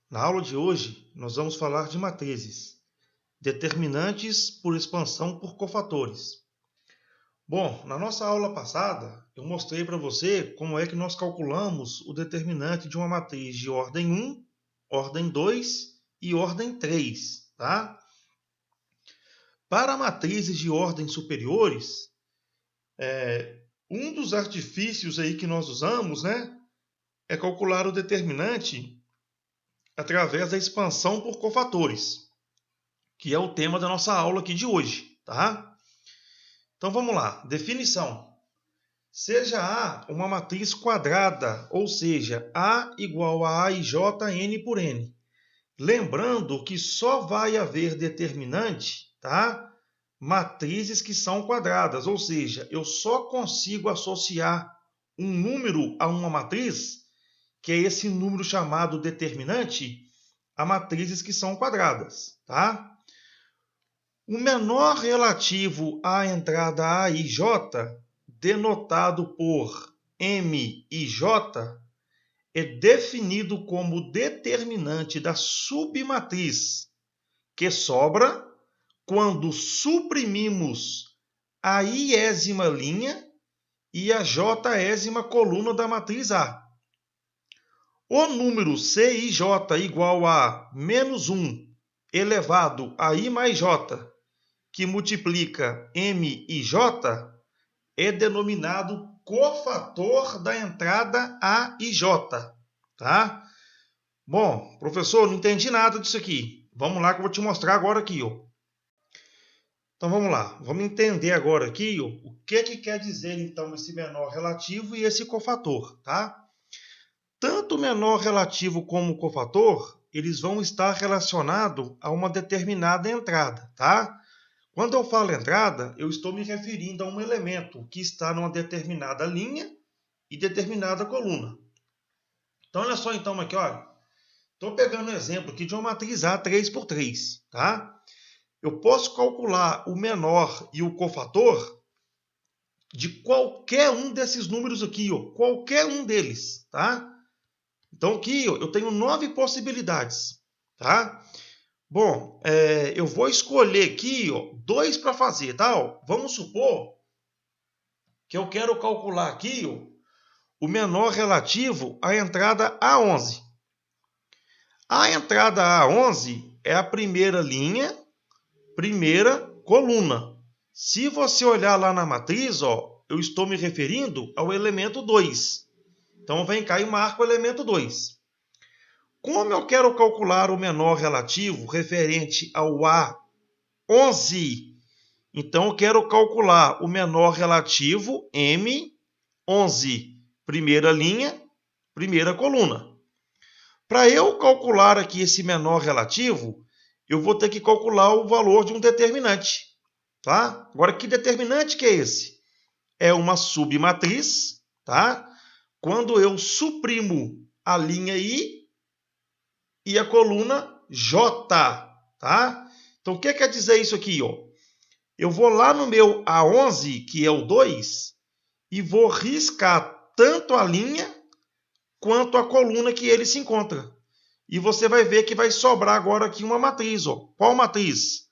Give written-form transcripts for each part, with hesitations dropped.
Na aula de hoje, nós vamos falar de matrizes, determinantes por expansão por cofatores. Bom, na nossa aula passada, eu mostrei para você como é que nós calculamos o determinante de uma matriz de ordem 1, ordem 2 e ordem 3, tá? Para matrizes de ordem superiores, um dos artifícios aí que nós usamos, é calcular o determinante através da expansão por cofatores, que é o tema da nossa aula aqui de hoje, tá? Então vamos lá. Definição. Seja A uma matriz quadrada, ou seja, A igual a AIJ N por N. Lembrando que só vai haver determinante, tá? Matrizes que são quadradas, ou seja, eu só consigo associar um número a uma matriz, que é esse número chamado determinante, a matrizes que são quadradas, tá? O menor relativo à entrada A e J, denotado por M e J, é definido como determinante da submatriz que sobra quando suprimimos a iésima linha e a jésima coluna da matriz A. O número Cij igual a menos 1 elevado a I mais J, que multiplica M e J, é denominado cofator da entrada A e J. Tá? Bom, professor, não entendi nada disso aqui. Vamos lá que eu vou te mostrar agora aqui. Ó. Então vamos lá. Vamos entender agora aqui o que quer dizer então esse menor relativo e esse cofator. Tá? Tanto o menor relativo como o cofator, eles vão estar relacionados a uma determinada entrada. Tá? Quando eu falo entrada, eu estou me referindo a um elemento que está numa determinada linha e determinada coluna. Então, olha só então aqui, olha. Estou pegando um exemplo aqui de uma matriz A 3 por 3, tá? Eu posso calcular o menor e o cofator de qualquer um desses números aqui, ó, qualquer um deles, tá? Então aqui ó, eu tenho 9 possibilidades, tá? Bom, eu vou escolher aqui ó, 2 para fazer, tá? Ó, vamos supor que eu quero calcular aqui ó, o menor relativo à entrada A11. A entrada A11 é a primeira linha, primeira coluna. Se você olhar lá na matriz, ó, eu estou me referindo ao elemento 2. Então vem cá e marca o elemento 2. Como eu quero calcular o menor relativo referente ao A11, então eu quero calcular o menor relativo M11, primeira linha, primeira coluna. Para eu calcular aqui esse menor relativo, eu vou ter que calcular o valor de um determinante. Tá? Agora, que determinante que é esse? É uma submatriz, tá? Quando eu suprimo a linha I e a coluna J. Tá? Então, o que quer dizer isso aqui? Ó? Eu vou lá no meu A11, que é o 2, e vou riscar tanto a linha quanto a coluna que ele se encontra. E você vai ver que vai sobrar agora aqui uma matriz. Ó. Qual matriz?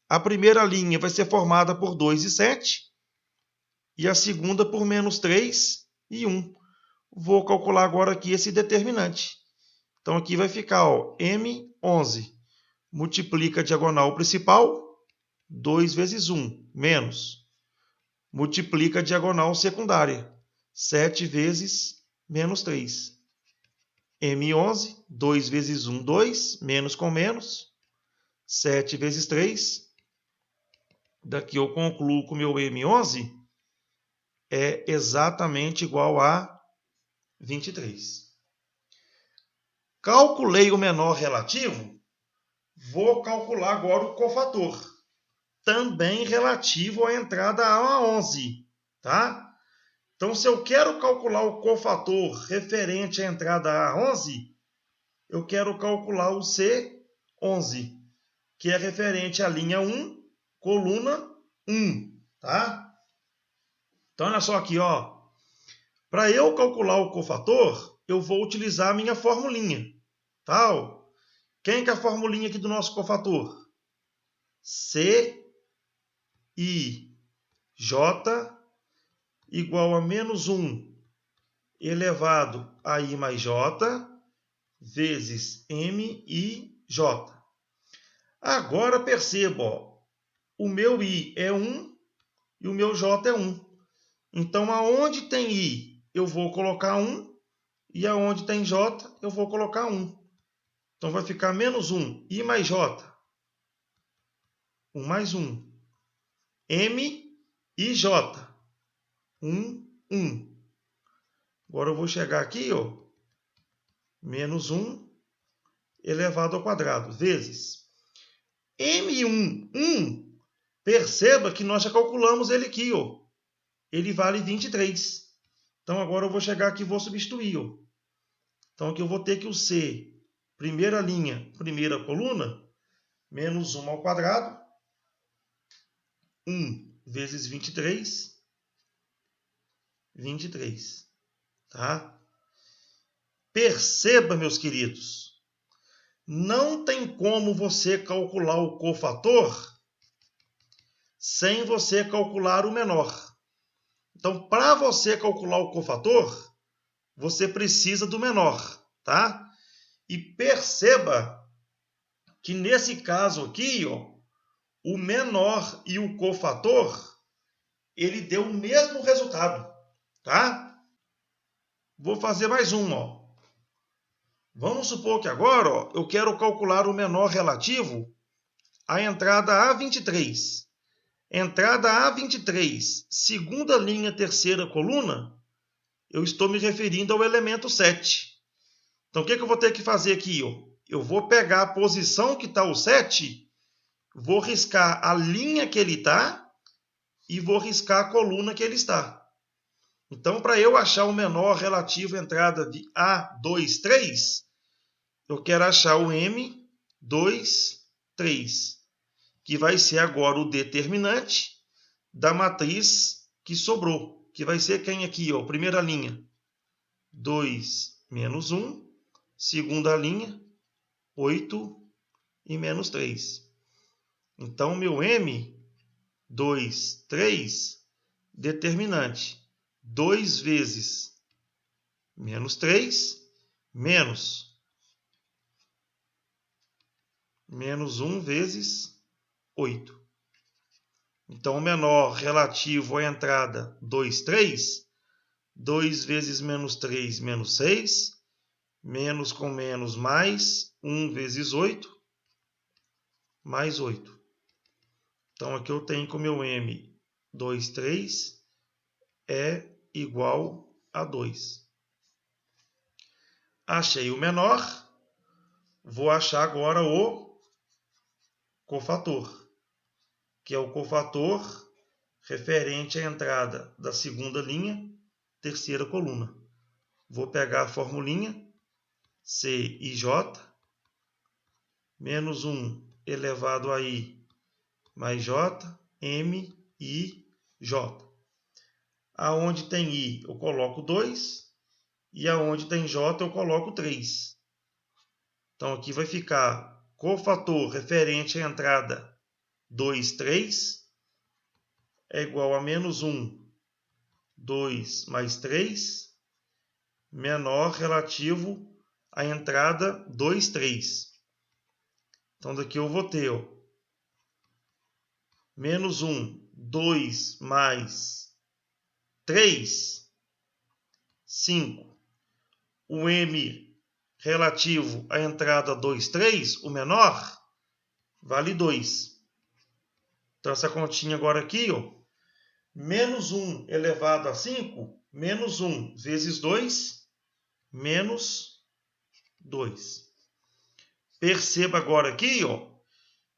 A primeira linha vai ser formada por 2 e 7, e a segunda por menos 3 e 1. Vou calcular agora aqui esse determinante. Então aqui vai ficar ó, M11. Multiplica a diagonal principal, 2 vezes 1, menos. Multiplica a diagonal secundária, 7 vezes menos 3. M11, 2 vezes 1, 2, menos com menos, 7 vezes 3. Daqui eu concluo que o meu M11 é exatamente igual a 23. Calculei o menor relativo, vou calcular agora o cofator, também relativo à entrada A11, tá? Então, se eu quero calcular o cofator referente à entrada A11, eu quero calcular o C11, que é referente à linha 1, coluna 1, tá? Então, olha só aqui, ó. Para eu calcular o cofator, eu vou utilizar a minha formulinha, tá? Quem que é a formulinha aqui do nosso cofator? C, I, J igual a menos 1 elevado a I mais J vezes M, I, J. Agora perceba, ó, o meu I é 1 e o meu J é 1. Então, aonde tem I, eu vou colocar 1, e aonde tem J, eu vou colocar 1. Então, vai ficar menos 1, I mais J, 1 mais 1. M e J, 1, 1. Agora eu vou chegar aqui, ó, menos 1 elevado ao quadrado, vezes M1, 1. Perceba que nós já calculamos ele aqui, ó. Ele vale 23. Então, agora eu vou chegar aqui e vou substituir, ó. Então, aqui eu vou ter que o C, primeira linha, primeira coluna, menos 1 ao quadrado, 1 vezes 23, 23. Tá? Perceba, meus queridos, não tem como você calcular o cofator sem você calcular o menor. Então, para você calcular o cofator, você precisa do menor, tá? E perceba que nesse caso aqui, ó, o menor e o cofator, ele deu o mesmo resultado, tá? Vou fazer mais um, ó. Vamos supor que agora, ó, eu quero calcular o menor relativo à entrada A23. Entrada A23, segunda linha, terceira coluna, eu estou me referindo ao elemento 7. Então, o que eu vou ter que fazer aqui? Ó? Eu vou pegar a posição que está o 7, vou riscar a linha que ele está e vou riscar a coluna que ele está. Então, para eu achar o menor relativo à entrada de A23, eu quero achar o M23, que vai ser agora o determinante da matriz que sobrou, que vai ser quem aqui, ó, primeira linha, 2 menos 1, segunda linha, 8 e menos 3. Então, meu M, 2, 3, determinante, 2 vezes menos 3, menos 1 vezes 8. Então, o menor relativo à entrada 2, 3, 2 vezes menos 3, menos 6, menos com menos mais, 1 vezes 8, mais 8. Então, aqui eu tenho que o meu M, 2, 3, é igual a 2. Achei o menor, vou achar agora o cofator, que é o cofator referente à entrada da segunda linha, terceira coluna. Vou pegar a formulinha, C e J, menos 1 elevado a I mais J, M, I, J. Aonde tem I, eu coloco 2, e aonde tem J, eu coloco 3. Então, aqui vai ficar cofator referente à entrada 2, 3, é igual a menos 1, 2 mais 3, menor relativo à entrada 2, 3. Então, daqui eu vou ter, ó, menos 1, 2 mais 3, 5. O M relativo à entrada 2, 3, o menor, vale 2. Então, essa continha agora aqui, ó, menos 1 elevado a 5, menos 1 vezes 2, menos 2. Perceba agora aqui, ó,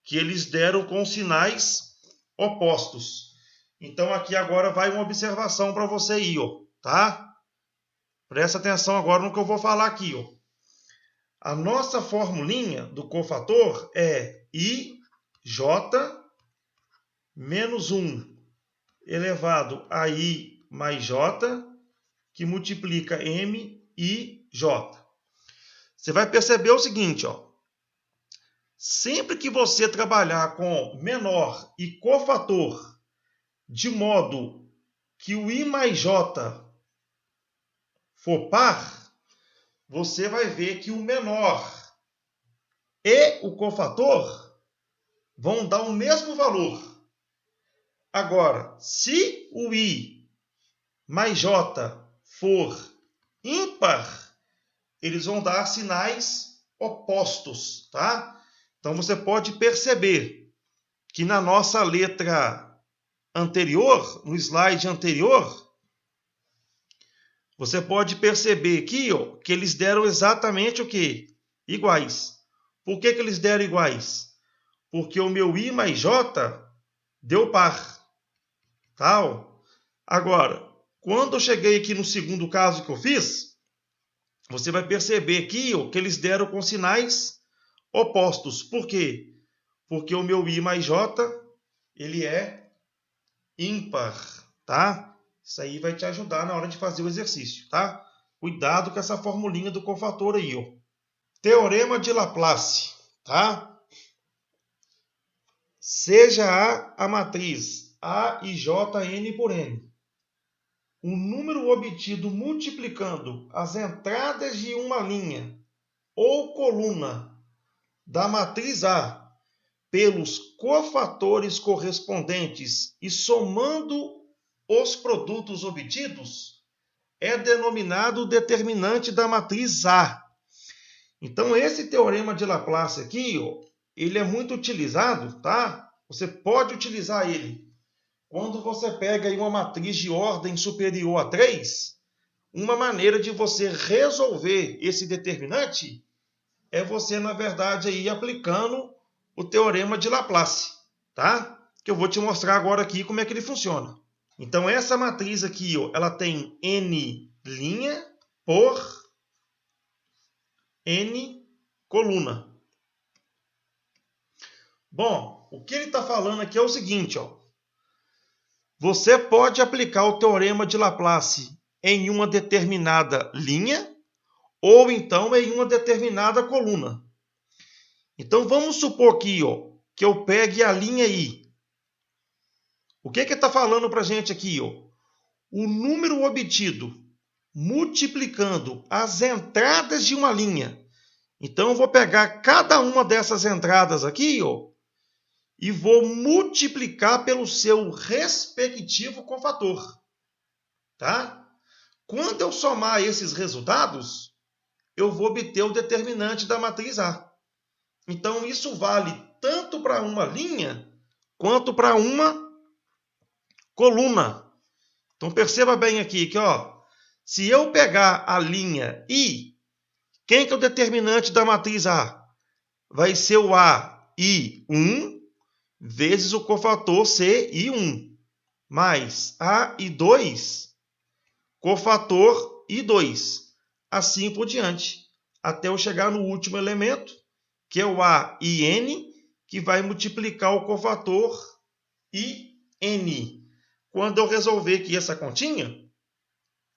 que eles deram com sinais opostos. Então, aqui agora vai uma observação para você aí, ó, tá? Presta atenção agora no que eu vou falar aqui, ó. A nossa formulinha do cofator é IJ menos 1 elevado a I mais J, que multiplica M e J. Você vai perceber o seguinte, ó. Sempre que você trabalhar com menor e cofator de modo que o I mais J for par, você vai ver que o menor e o cofator vão dar o mesmo valor. Agora, se o I mais J for ímpar, eles vão dar sinais opostos, tá? Então você pode perceber que na nossa letra anterior, no slide anterior, você pode perceber aqui, ó, que eles deram exatamente o quê? Iguais. Por que eles deram iguais? Porque o meu I mais J deu par. Tá? Agora, quando eu cheguei aqui no segundo caso que eu fiz, você vai perceber aqui, ó, que eles deram com sinais opostos. Por quê? Porque o meu I mais J, ele é ímpar, tá? Isso aí vai te ajudar na hora de fazer o exercício, tá? Cuidado com essa formulinha do cofator aí, ó. Teorema de Laplace, tá? Seja a matriz A e J n por n o número obtido multiplicando as entradas de uma linha ou coluna da matriz A pelos cofatores correspondentes e somando os produtos obtidos, é denominado determinante da matriz A. Então, esse teorema de Laplace aqui, ó, ele é muito utilizado, tá? Você pode utilizar ele quando você pega aí uma matriz de ordem superior a 3, uma maneira de você resolver esse determinante é você, na verdade, aí aplicando o teorema de Laplace, tá? Que eu vou te mostrar agora aqui como é que ele funciona. Então, essa matriz aqui, ó, ela tem n linha por n coluna. Bom, o que ele está falando aqui é o seguinte, ó. Você pode aplicar o teorema de Laplace em uma determinada linha ou então em uma determinada coluna. Então, vamos supor aqui, ó, que eu pegue a linha I. O que está falando para a gente aqui? Ó? O número obtido multiplicando as entradas de uma linha. Então, eu vou pegar cada uma dessas entradas aqui, ó, e vou multiplicar pelo seu respectivo cofator. Tá? Quando eu somar esses resultados, eu vou obter o determinante da matriz A. Então, isso vale tanto para uma linha quanto para uma coluna. Então, perceba bem aqui que, ó, se eu pegar a linha I, quem que é o determinante da matriz A? Vai ser o AI1 vezes o cofator CI1, mais AI2, cofator I2, assim por diante, até eu chegar no último elemento, que é o AIN, que vai multiplicar o cofator IN. Quando eu resolver aqui essa continha,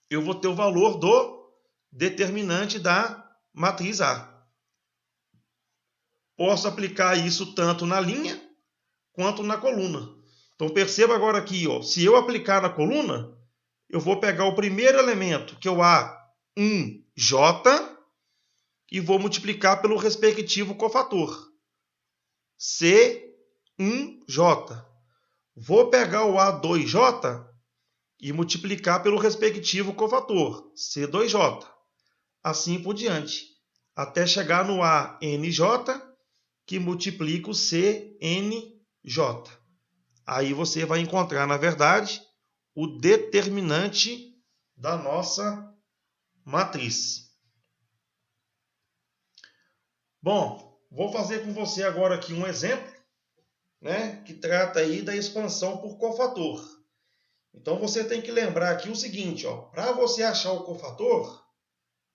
eu vou ter o valor do determinante da matriz A. Posso aplicar isso tanto na linha quanto na coluna. Então perceba agora aqui, ó, se eu aplicar na coluna, eu vou pegar o primeiro elemento, que é o A1J, e vou multiplicar pelo respectivo cofator, C1J. Vou pegar o A2J e multiplicar pelo respectivo cofator, C2J. Assim por diante, até chegar no ANJ, que multiplica o CNJ. Aí você vai encontrar, na verdade, o determinante da nossa matriz. Bom, vou fazer com você agora aqui um exemplo, né, que trata aí da expansão por cofator. Então você tem que lembrar aqui o seguinte, ó, para você achar o cofator,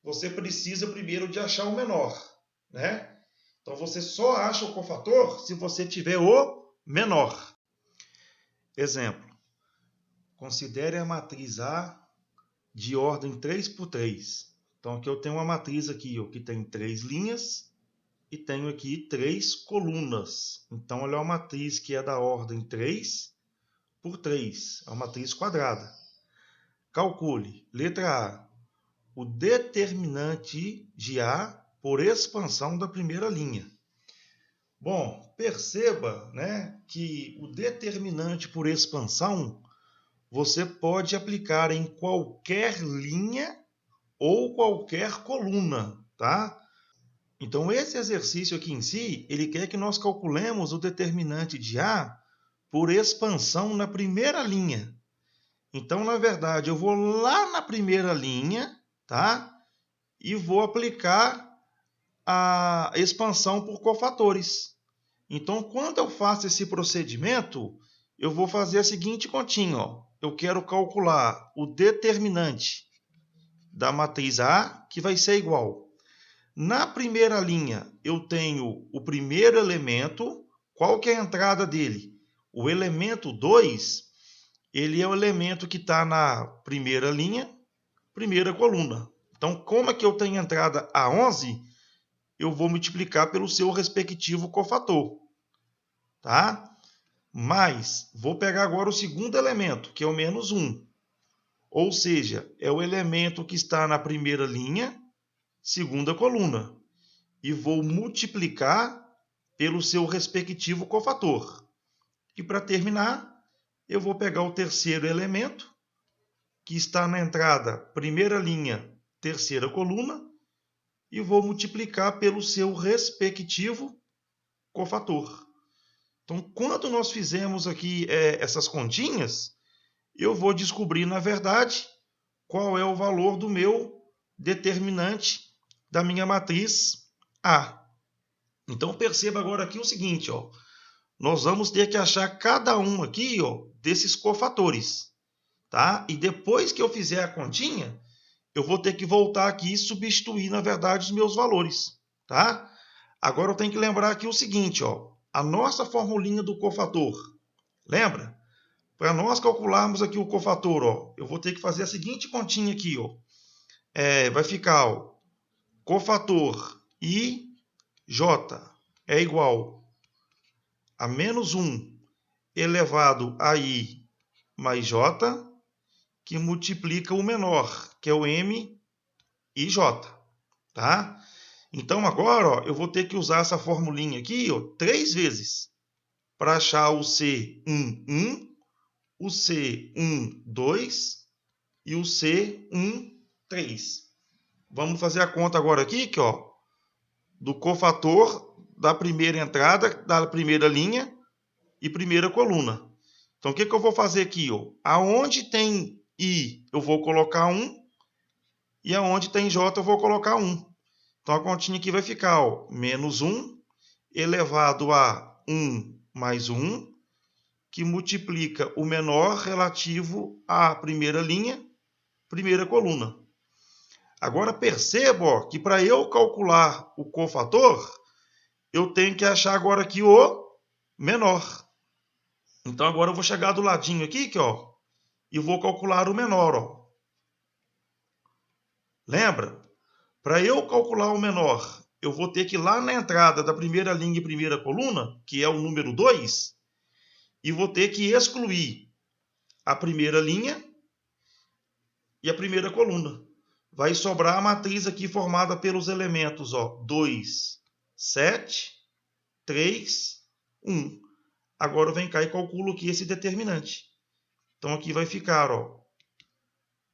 você precisa primeiro de achar o menor, né? Então você só acha o cofator se você tiver o menor. Exemplo. Considere a matriz A de ordem 3 por 3. Então aqui eu tenho uma matriz aqui, ó, que tem 3 linhas e tenho aqui 3 colunas. Então, ela é uma matriz que é da ordem 3 por 3. É uma matriz quadrada. Calcule, letra A, o determinante de A por expansão da primeira linha. Bom, perceba, né, que o determinante por expansão você pode aplicar em qualquer linha ou qualquer coluna, tá? Então, esse exercício aqui em si, ele quer que nós calculemos o determinante de A por expansão na primeira linha. Então, na verdade, eu vou lá na primeira linha, tá? E vou aplicar a expansão por cofatores. Então, quando eu faço esse procedimento, eu vou fazer a seguinte continha, ó. Eu quero calcular o determinante da matriz A, que vai ser igual. Na primeira linha, eu tenho o primeiro elemento. Qual que é a entrada dele? O elemento 2, ele é o elemento que está na primeira linha, primeira coluna. Então, como é que eu tenho entrada A11? Eu vou multiplicar pelo seu respectivo cofator. Tá? Mas, vou pegar agora o segundo elemento, que é o menos 1. Ou seja, é o elemento que está na primeira linha, segunda coluna. E vou multiplicar pelo seu respectivo cofator. E para terminar, eu vou pegar o terceiro elemento, que está na entrada primeira linha, terceira coluna, e vou multiplicar pelo seu respectivo cofator. Então, quando nós fizemos aqui essas continhas, eu vou descobrir, na verdade, qual é o valor do meu determinante da minha matriz A. Então, perceba agora aqui o seguinte, ó. Nós vamos ter que achar cada um aqui, ó, desses cofatores. Tá? E depois que eu fizer a continha, eu vou ter que voltar aqui e substituir, na verdade, os meus valores. Tá? Agora eu tenho que lembrar aqui o seguinte, ó, a nossa formulinha do cofator. Lembra? Para nós calcularmos aqui o cofator, ó, eu vou ter que fazer a seguinte continha aqui. Ó. Vai ficar ó, cofator IJ é igual a menos 1 elevado a I mais J, que multiplica o menor, que é o MIJ. Tá? Então, agora ó, eu vou ter que usar essa formulinha aqui ó, 3 vezes para achar o C11, o C12 e o C13. Vamos fazer a conta agora aqui, que, ó, do cofator da primeira entrada, da primeira linha e primeira coluna. Então, o que eu vou fazer aqui? Ó? Aonde tem I, eu vou colocar 1. E aonde tem J, eu vou colocar 1. Então, a continha aqui vai ficar ó, menos 1 elevado a 1 mais 1, que multiplica o menor relativo à primeira linha, primeira coluna. Agora perceba ó, que para eu calcular o cofator, eu tenho que achar agora aqui o menor. Então agora eu vou chegar do ladinho aqui, ó, e vou calcular o menor. Ó. Lembra? Para eu calcular o menor, eu vou ter que ir lá na entrada da primeira linha e primeira coluna, que é o número 2, e vou ter que excluir a primeira linha e a primeira coluna. Vai sobrar a matriz aqui formada pelos elementos ó, 2, 7, 3, 1. Agora eu venho cá e calculo aqui esse determinante. Então aqui vai ficar ó,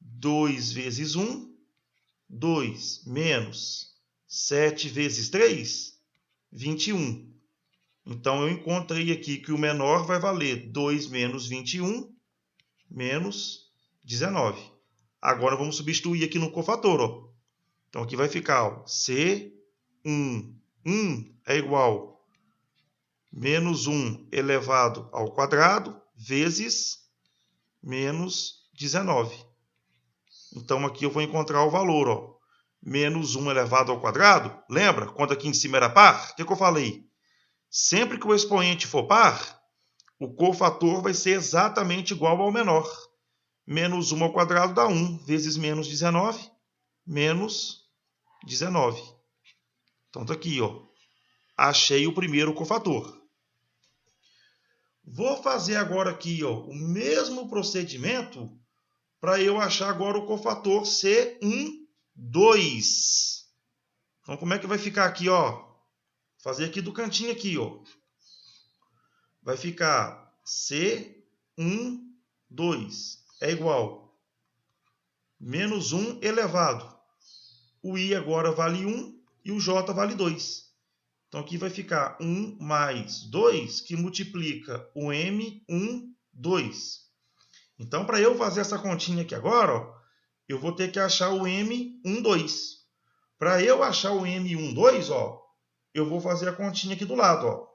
2 vezes 1, 2 menos 7 vezes 3, 21. Então eu encontrei aqui que o menor vai valer 2 menos 21, menos 19. Agora vamos substituir aqui no cofator. Ó. Então aqui vai ficar ó, C1 é igual a menos 1 elevado ao quadrado vezes menos 19. Então aqui eu vou encontrar o valor. Ó, menos 1 elevado ao quadrado. Lembra? Quando aqui em cima era par? O que eu falei? Sempre que o expoente for par, o cofator vai ser exatamente igual ao menor. Menos 1 ao quadrado dá 1, vezes menos 19, menos 19. Então, está aqui, ó. Achei o primeiro cofator. Vou fazer agora aqui, ó, o mesmo procedimento para eu achar agora o cofator C12. Então, como é que vai ficar aqui, ó? Fazer aqui do cantinho aqui, ó. Vai ficar C12 é igual menos 1 elevado. O I agora vale 1 e o J vale 2. Então, aqui vai ficar 1 mais 2, que multiplica o M1, 2. Então, para eu fazer essa continha aqui agora, ó, eu vou ter que achar o M1, 2. Para eu achar o M1, 2, ó, eu vou fazer a continha aqui do lado. Ó.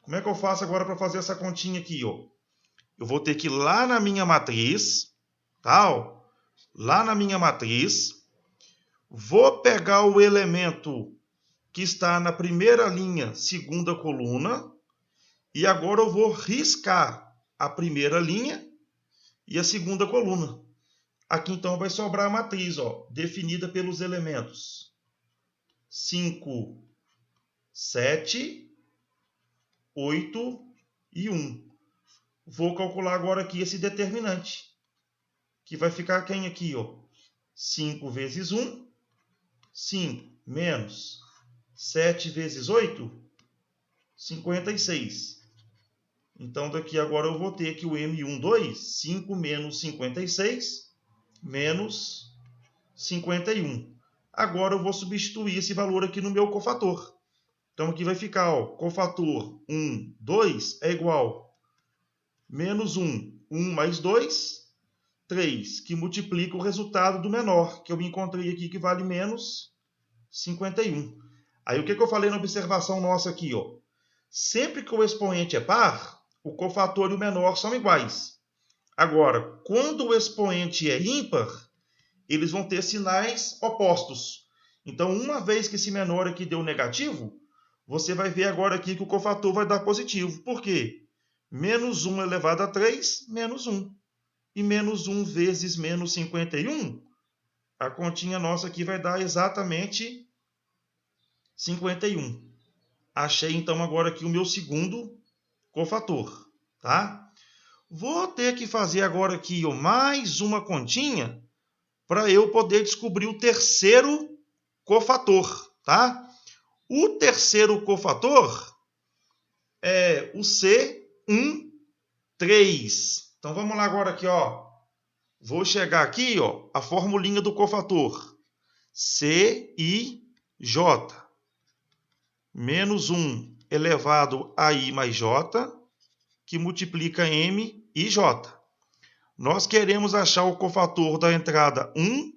Como é que eu faço agora para fazer essa continha aqui? Ó? Eu vou ter que ir lá na minha matriz, tá? Ó, lá na minha matriz, vou pegar o elemento que está na primeira linha, segunda coluna, e agora eu vou riscar a primeira linha e a segunda coluna. Aqui então vai sobrar a matriz, ó, definida pelos elementos 5, 7, 8 e 1. Vou calcular agora aqui esse determinante, que vai ficar quem aqui, ó? 5 vezes 1, 5, menos 7 vezes 8, 56. Então, daqui agora eu vou ter que o M1, 2, 5 menos 56, menos 51. Agora eu vou substituir esse valor aqui no meu cofator. Então, aqui vai ficar, ó, cofator 1, 2 é igual menos 1, 1 mais 2, 3, que multiplica o resultado do menor, que eu encontrei aqui, que vale menos 51. Aí, o que eu falei na observação nossa aqui? Ó? Sempre que o expoente é par, o cofator e o menor são iguais. Agora, quando o expoente é ímpar, eles vão ter sinais opostos. Então, uma vez que esse menor aqui deu negativo, você vai ver agora aqui que o cofator vai dar positivo. Por quê? Menos 1 elevado a 3, menos 1. E menos 1 vezes menos 51, a continha nossa aqui vai dar exatamente 51. Achei, então, agora aqui o meu segundo cofator, tá? Vou ter que fazer agora aqui, ó, mais uma continha para eu poder descobrir o terceiro cofator, tá? O terceiro cofator é o C13. Então, vamos lá agora aqui, ó. Vou chegar aqui, ó, a formulinha do cofator. CIJ menos 1 elevado a I mais J, que multiplica M e J. Nós queremos achar o cofator da entrada 1,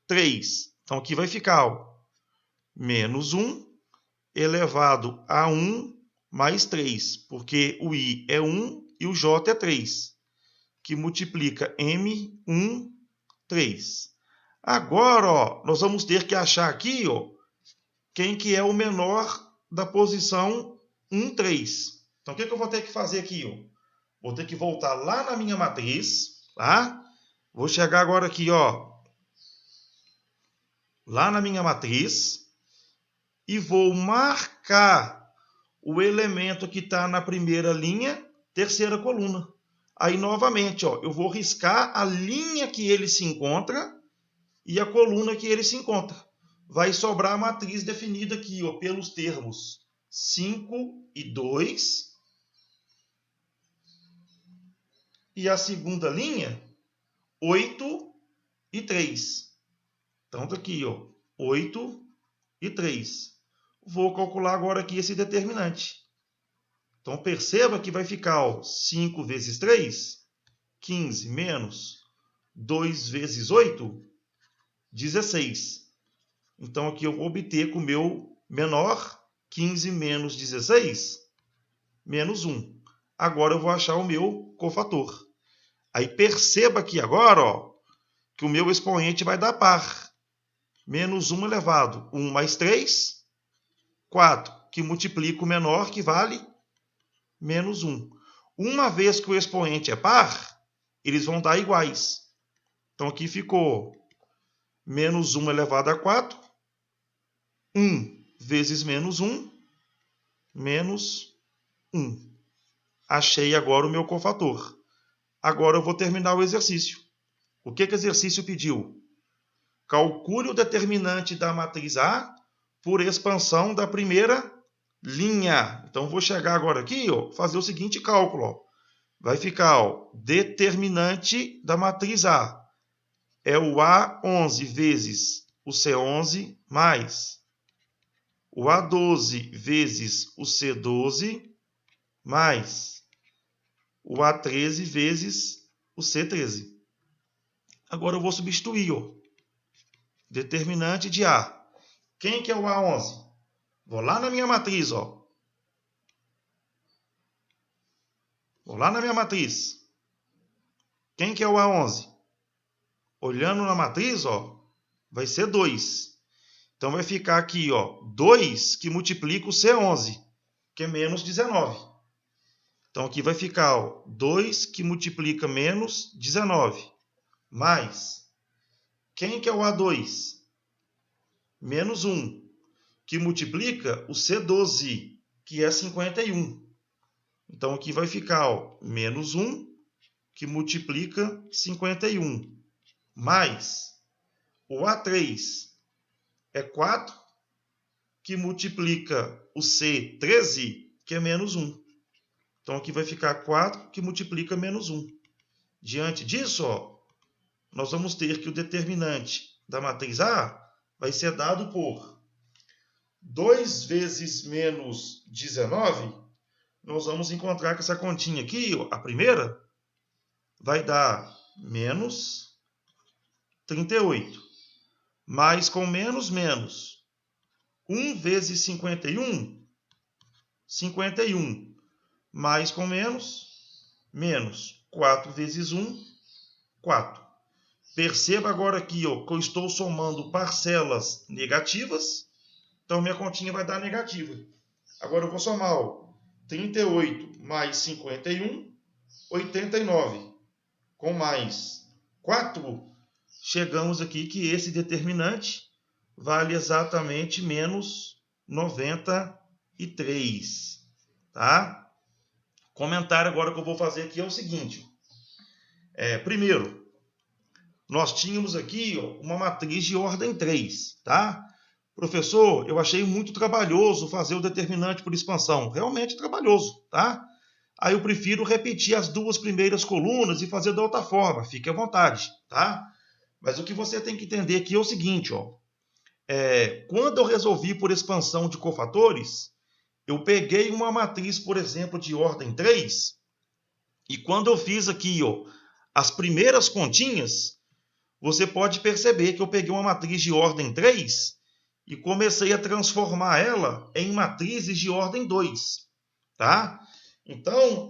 3. Então, aqui vai ficar, ó, menos 1 elevado a 1 mais 3, porque o I é 1 e o J é 3, que multiplica M1, 3. Agora, ó, nós vamos ter que achar aqui, ó, quem que é o menor da posição 1, 3. Então, o que eu vou ter que fazer aqui? Ó? Vou ter que voltar lá na minha matriz, tá? Vou chegar agora aqui, ó, lá na minha matriz, e vou marcar o elemento que está na primeira linha, terceira coluna. Aí, novamente, ó, eu vou riscar a linha que ele se encontra e a coluna que ele se encontra. Vai sobrar a matriz definida aqui, ó, pelos termos 5 e 2. E a segunda linha, 8 e 3. Então, tá aqui, ó, 8 e 3. Vou calcular agora aqui esse determinante. Então, perceba que vai ficar, ó, 5 vezes 3, 15, menos 2 vezes 8, 16. Então, aqui eu vou obter com o meu menor, 15 menos 16, menos 1. Agora eu vou achar o meu cofator. Aí perceba aqui agora, ó, que o meu expoente vai dar par. Menos 1 elevado. 1 mais 3, 4, que multiplica o menor, que vale menos 1. Uma vez que o expoente é par, eles vão dar iguais. Então, aqui ficou menos 1 elevado a 4. 1 vezes menos 1, menos 1. Achei agora o meu cofator. Agora eu vou terminar o exercício. O que o exercício pediu? Calcule o determinante da matriz A por expansão da primeira linha. Então, vou chegar agora aqui, fazer o seguinte cálculo. Vai ficar, determinante da matriz A é o A11 vezes o C11 mais o A12 vezes o C12 mais o A13 vezes o C13. Agora eu vou substituir, determinante de A. Quem que é o A11? Vou lá na minha matriz, Vou lá na minha matriz. Quem que é o A11? Olhando na matriz, vai ser 2. Então vai ficar aqui, 2 que multiplica o C11, que é menos 19. Então aqui vai ficar, 2 que multiplica menos 19. Mais, quem que é o A2? Menos 1, que multiplica o C12, que é 51. Então aqui vai ficar, menos 1, que multiplica 51. Mais, o A3 é 4, que multiplica o C13, que é menos 1. Então aqui vai ficar 4, que multiplica menos 1. Diante disso, nós vamos ter que o determinante da matriz A vai ser dado por 2 vezes menos 19. Nós vamos encontrar que essa continha aqui, a primeira, vai dar menos 38. Mais com menos, menos. 1 vezes 51, 51. Mais com menos, menos. 4 vezes 1, 4. Perceba agora aqui, que eu estou somando parcelas negativas. Então, minha continha vai dar negativa. Agora eu vou somar, 38 mais 51, 89. Com mais 4, chegamos aqui que esse determinante vale exatamente menos 93. Tá? Comentário agora que eu vou fazer aqui é o seguinte. Primeiro, nós tínhamos aqui uma matriz de ordem 3. Tá? Professor, eu achei muito trabalhoso fazer o determinante por expansão. Realmente trabalhoso. Tá? Aí eu prefiro repetir as 2 primeiras colunas e fazer da outra forma. Fique à vontade. Tá? Mas o que você tem que entender aqui é o seguinte. Quando eu resolvi por expansão de cofatores, eu peguei uma matriz, por exemplo, de ordem 3, e quando eu fiz aqui as primeiras continhas, você pode perceber que eu peguei uma matriz de ordem 3 e comecei a transformar ela em matrizes de ordem 2. Tá? Então,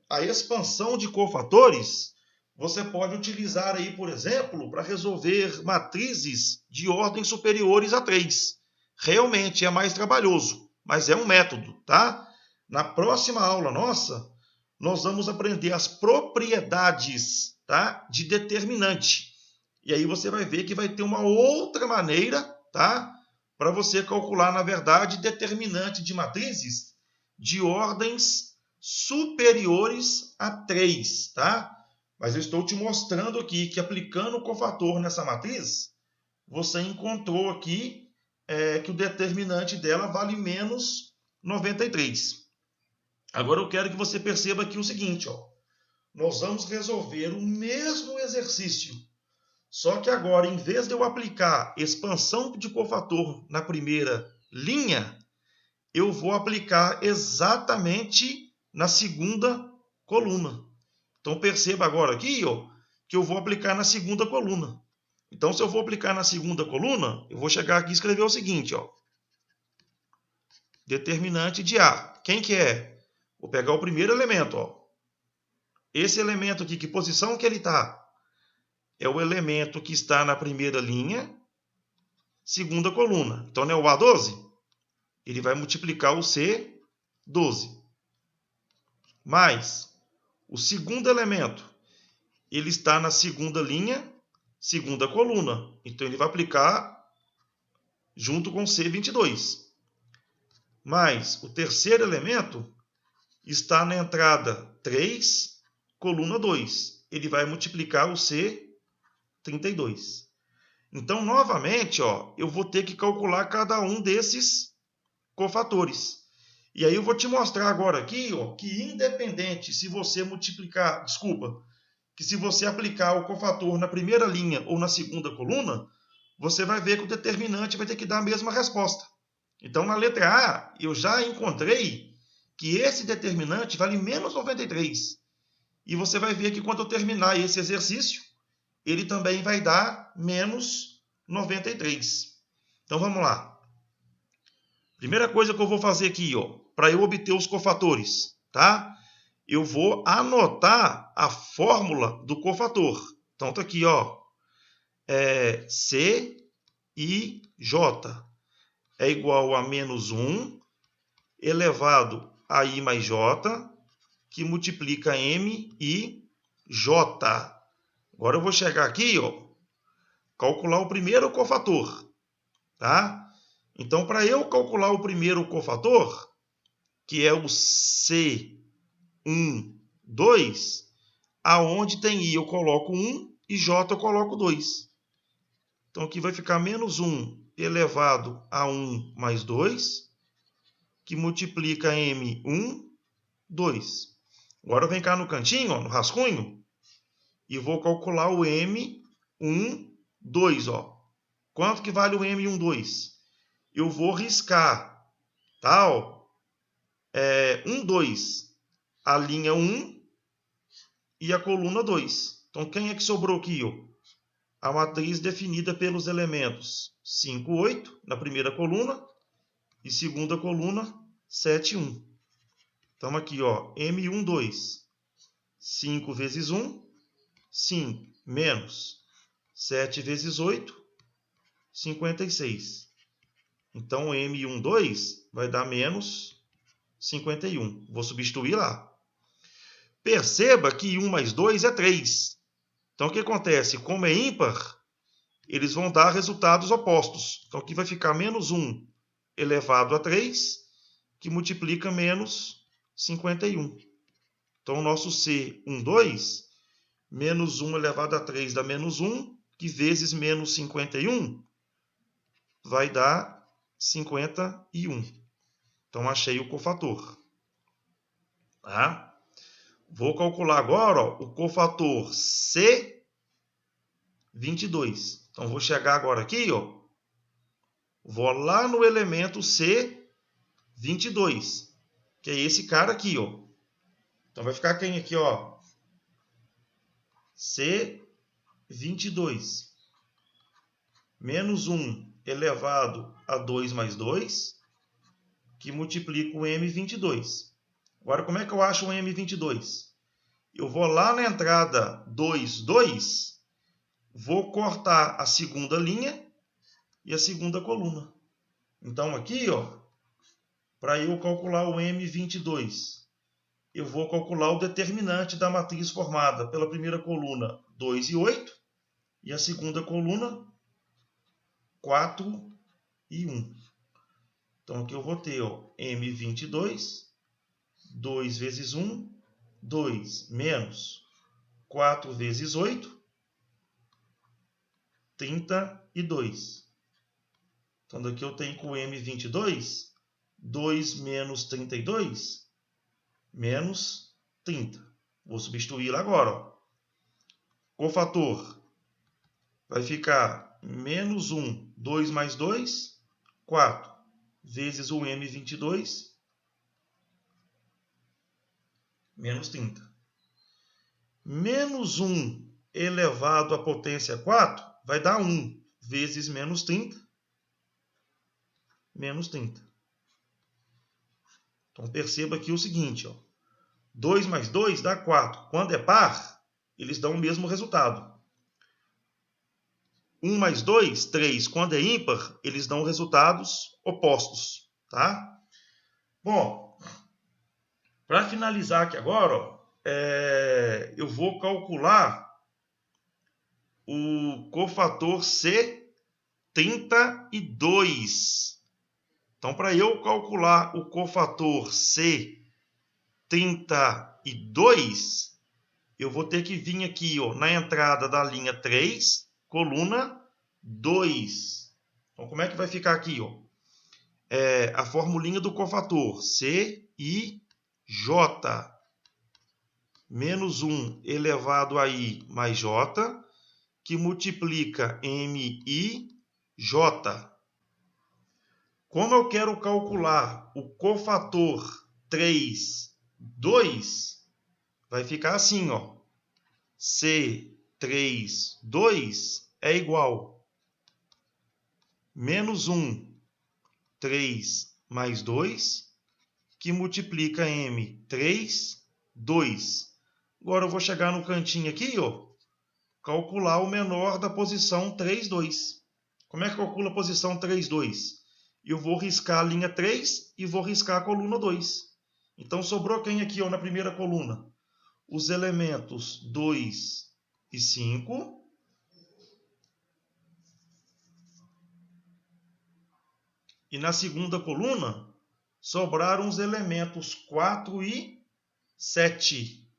a expansão de cofatores você pode utilizar aí, por exemplo, para resolver matrizes de ordem superiores a 3. Realmente é mais trabalhoso, mas é um método, tá? Na próxima aula nossa, nós vamos aprender as propriedades, tá, de determinante. E aí você vai ver que vai ter uma outra maneira, tá, para você calcular, na verdade, determinante de matrizes de ordens superiores a 3, tá? Mas eu estou te mostrando aqui que aplicando o cofator nessa matriz, você encontrou aqui que o determinante dela vale menos 93. Agora eu quero que você perceba aqui o seguinte, nós vamos resolver o mesmo exercício, só que agora, em vez de eu aplicar expansão de cofator na primeira linha, eu vou aplicar exatamente na segunda coluna. Então, perceba agora aqui que eu vou aplicar na segunda coluna. Então, se eu vou aplicar na segunda coluna, eu vou chegar aqui e escrever o seguinte. Determinante de A. Quem que é? Vou pegar o primeiro elemento. Esse elemento aqui, que posição que ele está? É o elemento que está na primeira linha, segunda coluna. Então, não é o A12? Ele vai multiplicar o C12. Mais o segundo elemento, ele está na segunda linha, segunda coluna. Então, ele vai aplicar junto com C22. mais o terceiro elemento está na entrada 3, coluna 2. Ele vai multiplicar o C32. Então, novamente, eu vou ter que calcular cada um desses cofatores. E aí eu vou te mostrar agora aqui, que independente se você multiplicar, que se você aplicar o cofator na primeira linha ou na segunda coluna, você vai ver que o determinante vai ter que dar a mesma resposta. Então, na letra A, eu já encontrei que esse determinante vale menos 93. E você vai ver que quando eu terminar esse exercício, ele também vai dar menos 93. Então, vamos lá. Primeira coisa que eu vou fazer aqui, para eu obter os cofatores, tá? Eu vou anotar a fórmula do cofator. Então, tá aqui, C I J é igual a menos 1 elevado a I mais J, que multiplica M e J. Agora eu vou chegar aqui, calcular o primeiro cofator, tá? Então, para eu calcular o primeiro cofator, que é o C12, aonde tem I eu coloco 1 e J eu coloco 2. Então, aqui vai ficar menos 1 elevado a 1 mais 2, que multiplica M1, 2. Agora vem cá no cantinho, no rascunho, e vou calcular o M1, 2. Quanto que vale o M1, 2? Eu vou riscar, tá? 1, 2, a linha 1 e a coluna 2. Então, quem é que sobrou aqui? A matriz definida pelos elementos 5, 8 na primeira coluna e segunda coluna 7, 1. Então, aqui, M1, 2. 5 vezes 1, 5, menos 7 vezes 8, 56. Então, M1, 2 vai dar menos 51. Vou substituir lá. Perceba que 1 mais 2 é 3. Então, o que acontece? Como é ímpar, eles vão dar resultados opostos. Então, aqui vai ficar menos 1 elevado a 3, que multiplica menos 51. Então, o nosso C12, menos 1 elevado a 3 dá menos 1, que vezes menos 51 vai dar 51. Então, achei o cofator. Tá? Vou calcular agora o cofator C22. Então, vou chegar agora aqui, vou lá no elemento C22, que é esse cara aqui, Então, vai ficar quem aqui, C22 menos 1 elevado a 2 mais 2, que multiplica o M22. Agora, como é que eu acho o M22? Eu vou lá na entrada 2, 2, vou cortar a segunda linha e a segunda coluna. Então, aqui, para eu calcular o M22, eu vou calcular o determinante da matriz formada pela primeira coluna 2 e 8, e a segunda coluna 4 e 1. Então, aqui eu vou ter M22, 2 vezes 1, 2 menos 4 vezes 8, 32. Então, daqui eu tenho com o M22, 2 menos 32, menos 30. Vou substituir lá agora. Cofator vai ficar menos 1, 2 mais 2, 4, vezes o M22, menos 30. Menos 1 elevado à potência 4 vai dar 1, vezes menos 30, menos 30. Então, perceba aqui o seguinte, 2 mais 2 dá 4. Quando é par, eles dão o mesmo resultado. 1 mais 2, 3. Quando é ímpar, eles dão resultados opostos. Tá? Bom, para finalizar aqui agora, eu vou calcular o cofator C32. Então, para eu calcular o cofator C32, eu vou ter que vir aqui, ó, na entrada da linha 3, coluna 2. Então, como é que vai ficar aqui, ó? A formulinha do cofator, CIJ, menos 1 elevado a I mais J, que multiplica MIJ. Como eu quero calcular o cofator 3, 2, vai ficar assim, ó. C3, 2 é igual menos 1, 3 mais 2, que multiplica M3, 2. Agora eu vou chegar no cantinho aqui, ó, calcular o menor da posição 3, 2. Como é que calcula a posição 3, 2? Eu vou riscar a linha 3 e vou riscar a coluna 2. Então, sobrou quem aqui, ó, na primeira coluna? Os elementos 2 e 5. E na segunda coluna, sobraram os elementos 4 e 7.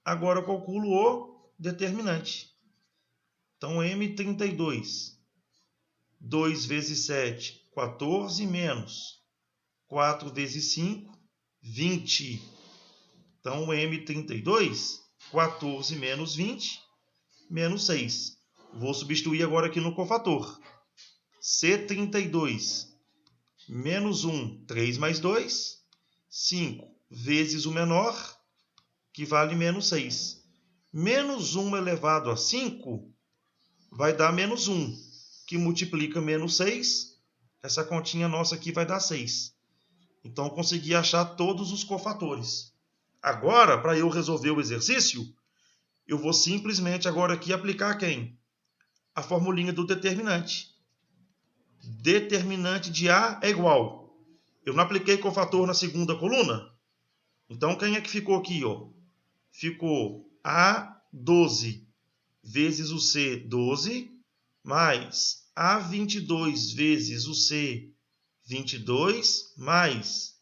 Agora eu calculo o determinante. Então, M32. 2 vezes 7, 14, menos 4 vezes 5, 20. Então, M32, 14 menos 20, menos 6. Vou substituir agora aqui no cofator. C32, menos 1, 3 mais 2, 5 vezes o menor, que vale menos 6. Menos 1 elevado a 5 vai dar menos 1. Que multiplica menos 6, essa continha nossa aqui vai dar 6. Então, eu consegui achar todos os cofatores. Agora, para eu resolver o exercício, eu vou simplesmente agora aqui aplicar quem? A formulinha do determinante. Determinante de A é igual. Eu não apliquei cofator na segunda coluna? Então, quem é que ficou aqui, ó? Ficou A12 vezes o C12, mais A22 vezes o C22, mais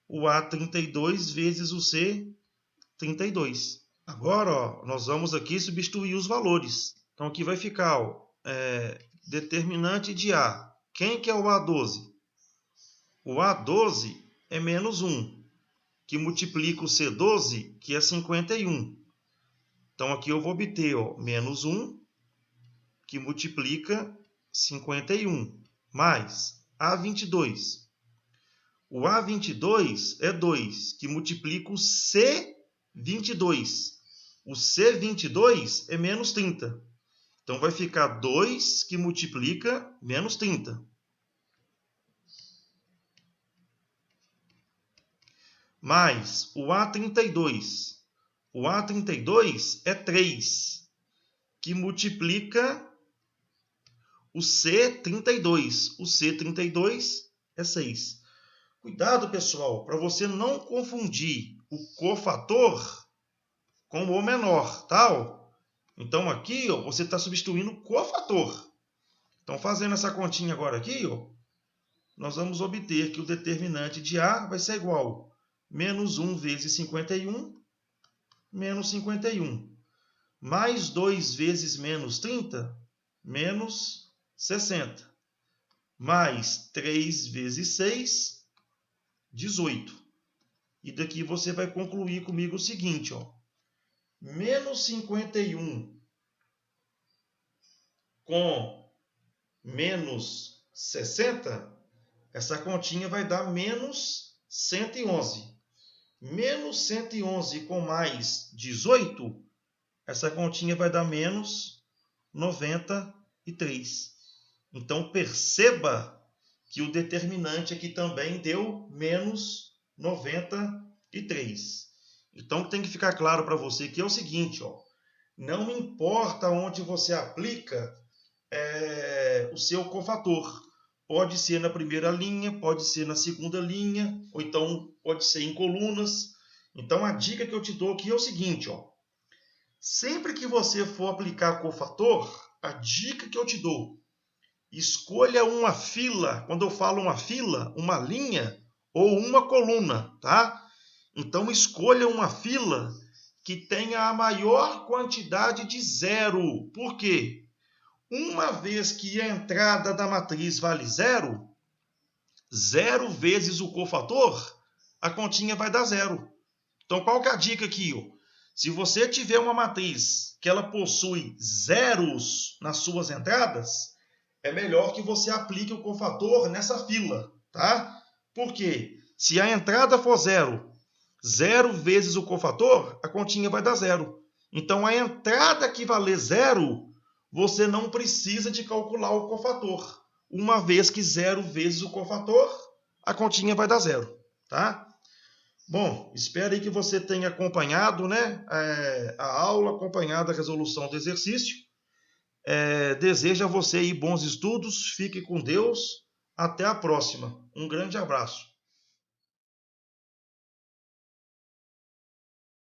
o A32 vezes o C32. Agora, ó, nós vamos aqui substituir os valores. Então, aqui vai ficar ó, determinante de A. Quem que é o A12? O A12 é menos 1, que multiplica o C12, que é 51. Então, aqui eu vou obter ó, menos 1, que multiplica 51, mais A22. O A22 é 2, que multiplica o C22. O C22 é menos 30. Então, vai ficar 2, que multiplica menos 30. Mais o A32. O A32 é 3, que multiplica o C32. O C32 é 6. Cuidado, pessoal, para você não confundir o cofator com o menor, tá? Então, aqui ó, você está substituindo o cofator. Então, fazendo essa continha agora aqui, ó, nós vamos obter que o determinante de A vai ser igual a menos 1 vezes 51, menos 51. Mais 2 vezes menos 30, menos 60. Mais 3 vezes 6, 18. E daqui você vai concluir comigo o seguinte, ó. Menos 51 com menos 60, essa continha vai dar menos 111. Menos 111 com mais 18, essa continha vai dar menos 93. Então, perceba que o determinante aqui também deu menos 93. Então, tem que ficar claro para você que é o seguinte, ó, não importa onde você aplica o seu cofator. Pode ser na primeira linha, pode ser na segunda linha, ou então pode ser em colunas. Então, a dica que eu te dou aqui é o seguinte, ó, sempre que você for aplicar cofator, a dica que eu te dou, escolha uma fila. Quando eu falo uma fila, uma linha ou uma coluna, tá? Então, escolha uma fila que tenha a maior quantidade de zero. Por quê? Uma vez que a entrada da matriz vale zero, zero vezes o cofator, a continha vai dar zero. Então, qual que é a dica aqui? Se você tiver uma matriz que ela possui zeros nas suas entradas, é melhor que você aplique o cofator nessa fila, tá? Por quê? Se a entrada for zero, zero vezes o cofator, a continha vai dar zero. Então, a entrada que valer zero, você não precisa de calcular o cofator. Uma vez que zero vezes o cofator, a continha vai dar zero, tá? Bom, espero aí que você tenha acompanhado, né, a aula, acompanhado a resolução do exercício. Desejo a você aí bons estudos, fique com Deus, até a próxima. Um grande abraço.